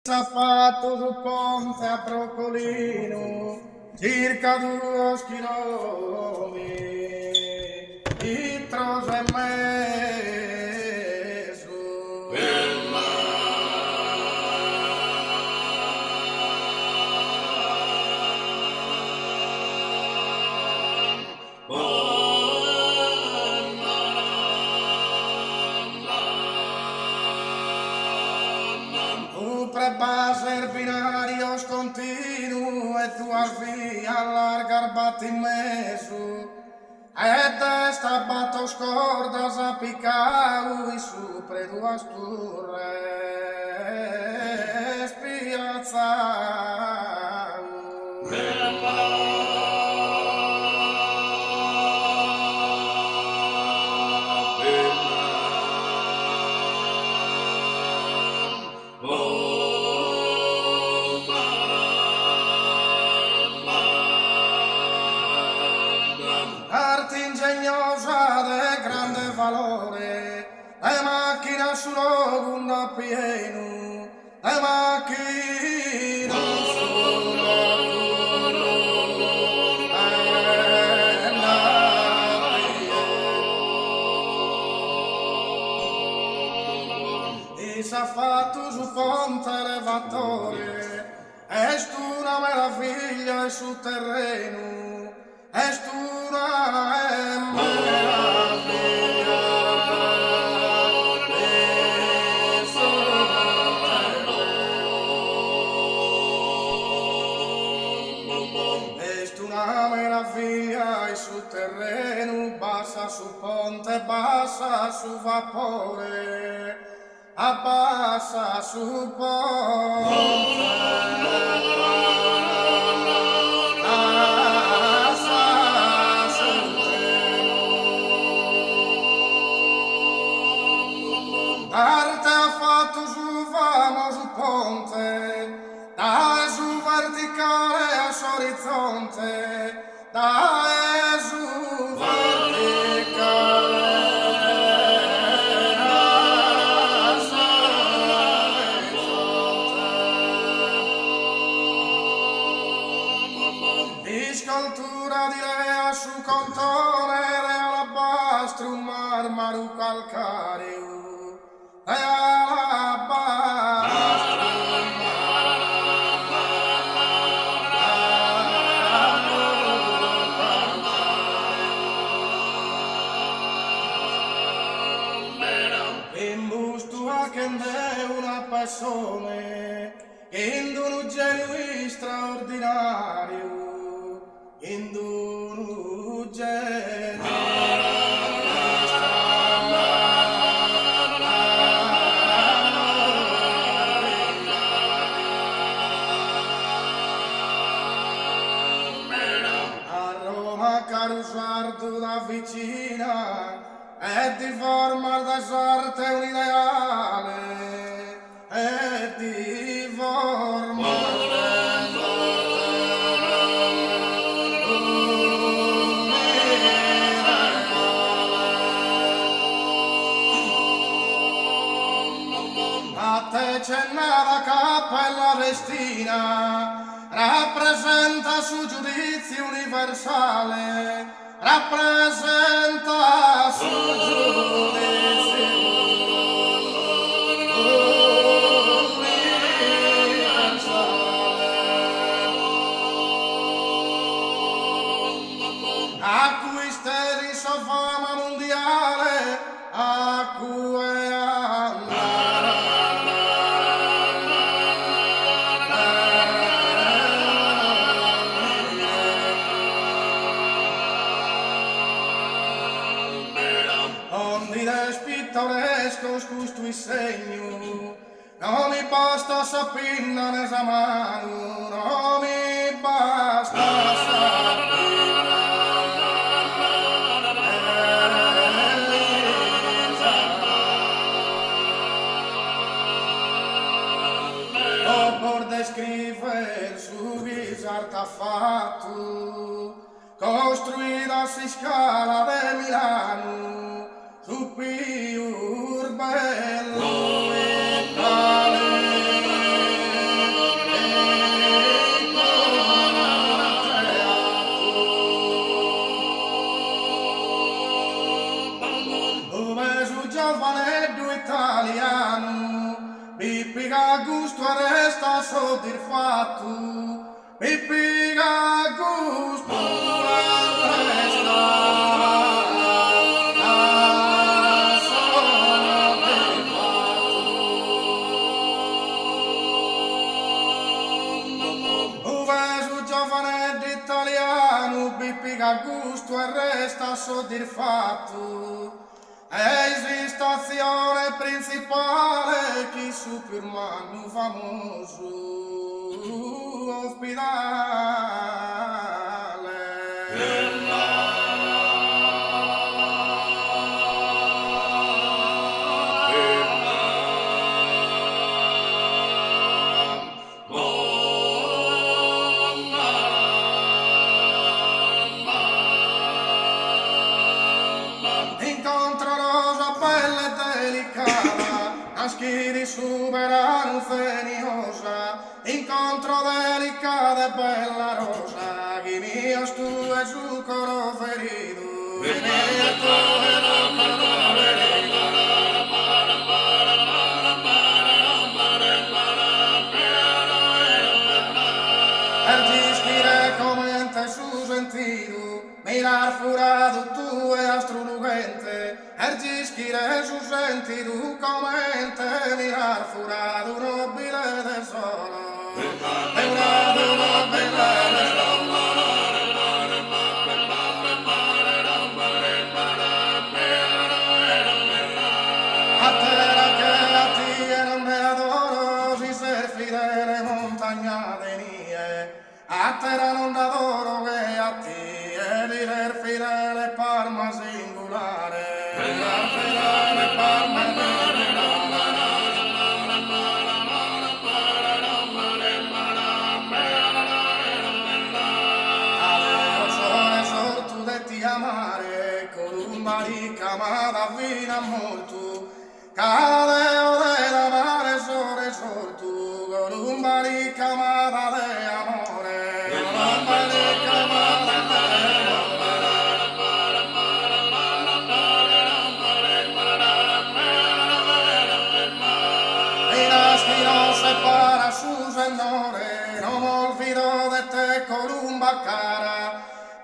S'ha fatto sul ponte a Broccolino circa 2 chilometri, litros e mezzo. Prebase il binario continuo e tu al via larga batti in mezzo e destra batto scorda sa piccau su pre 2 sturre spiazzau. Arte ingegnosa de grande valore, le macchine su logo pieno, le macchine su e s'ha fatto su ponte elevatore, è una meraviglia e sul terreno, è una meraviglia e sul terreno, è una meraviglia e sul terreno, bassa su ponte, bassa su vapore, abbassa su ponte. Arte ha fatto su famoso ponte, da su verticale a s'orizzonte, da su verticale a s'orizzonte. Di scultura di Lea su contone, alabastro, marmaro calcareo, una persona in un genio straordinario, in un genio Carusuardo da vicina e di forma da sorte un ideale e di forma a te cennava cappella vestina, rappresenta su giudizio universale, rappresenta su giudizio universale, a cui steri sua fama mondiale, a cui pittoresco scusto il segno, non mi basta sapinna nesa mano, non mi basta sapinna nesa mano, o por descriver su viso artefatto, costruito a scala de Milano, su più bello e gusto resta soddisfatto, Pippi a gusto resta soddisfatto. Un verso giovane d'italiano, Pippi a gusto resta soddisfatto. Eis stazione principale che su per mano famoso ospedale. Incontro rosa pelle delicata, maschili soberano feniosa, incontro delicata e bella rosa, chi mio stu e su coro ferito, chi mio stu e su coro ferito. Ergischire comente su sentido, mirar furado tu e astrolugente, ergischire su sentido comente, mirar furado nobile del solo, furado nobile del solo. A terra che a ti non me adoro, si ser fidele montagnate mie, a terra non adoro che a ti e l'ir fidele parma singolare, l'ir fidele parma Adeo sole sortu de ti amare, columba di camada vina molto, cadeo de mare sole sortu, columba di camada de amore, columba di camada de amore. Miras que no se para su senore, no me olvido de te columba cara,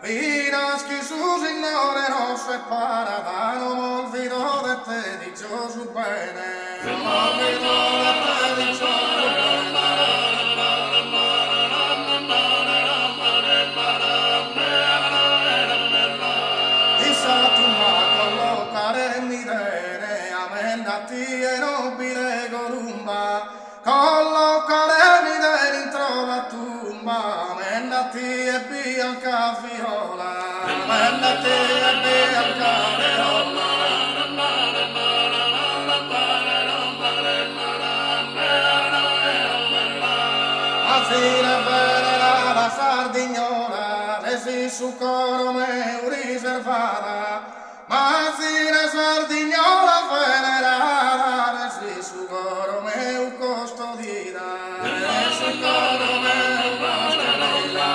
miras que su signore no se para, no me olvido de te dichoso bene, no me olvido de te dichoso bene. Issa tu ma collocare mi dere, amendati e nobile columba, collocare mi dere intro la tumba, amendati e bianca viola, amendati e bianca viola. A fine venerata sardignola, resi su coro meu riservata, ma a fine sardignola venerata, resi su coro meu custodita, resi su coro meu custodita.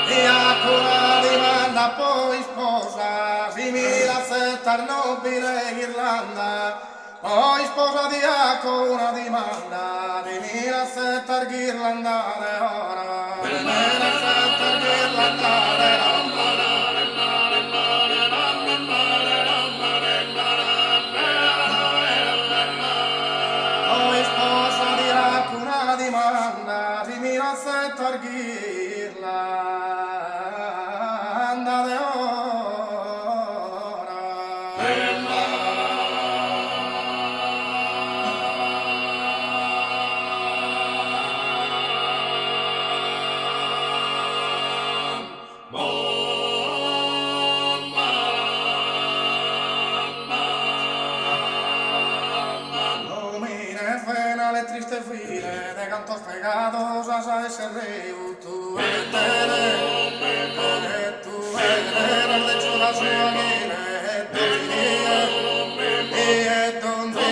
E a cura dimanda poi sposa, simile a settar nobile Ghirlanda, poi sposa di una dimanda, simile a settar Ghirlanda de oro, simile a settar Ghirlanda de oro. Poi sposa di una dimanda, simile a settar Ghirlanda de oro. Le triste file de cantos pegados a ese río, tú eres de chula su aguile, tú y donde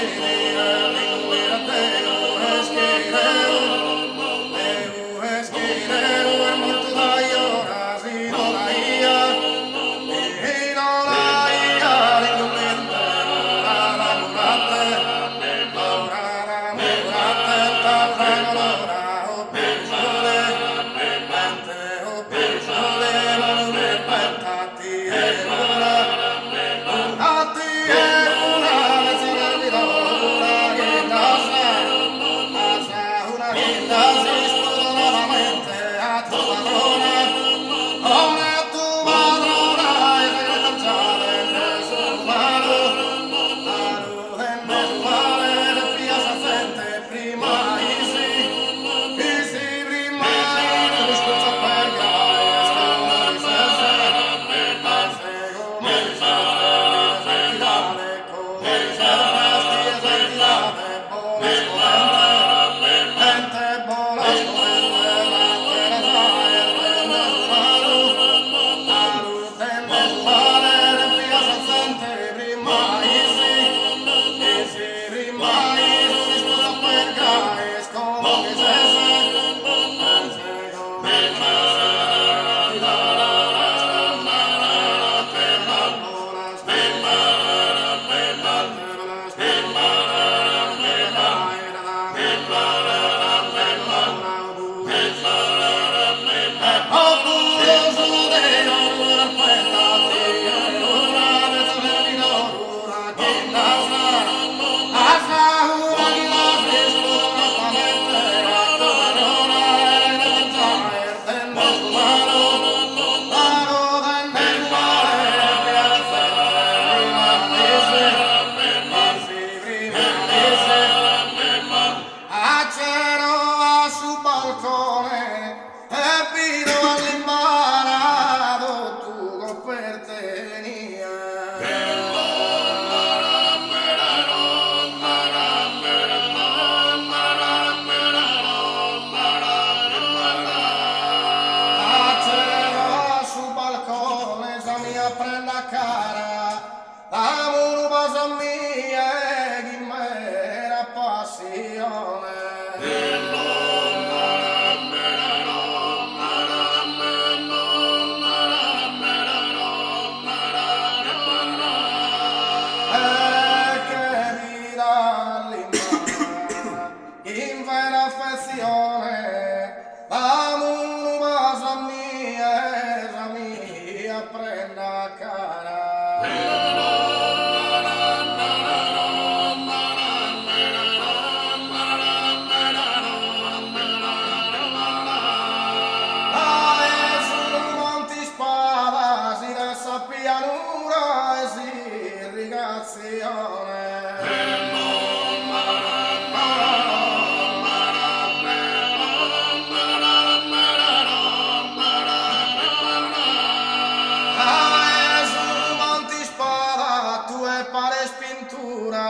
esquireo, el muerto da lloras y no la ia, Prenda cara, amore basa mia, che mera passione. Che vira l'imana, in vera affezione, amore basa mia, prenda cara. Pianura e si irrigazione. Su monti spada tu e pare spintura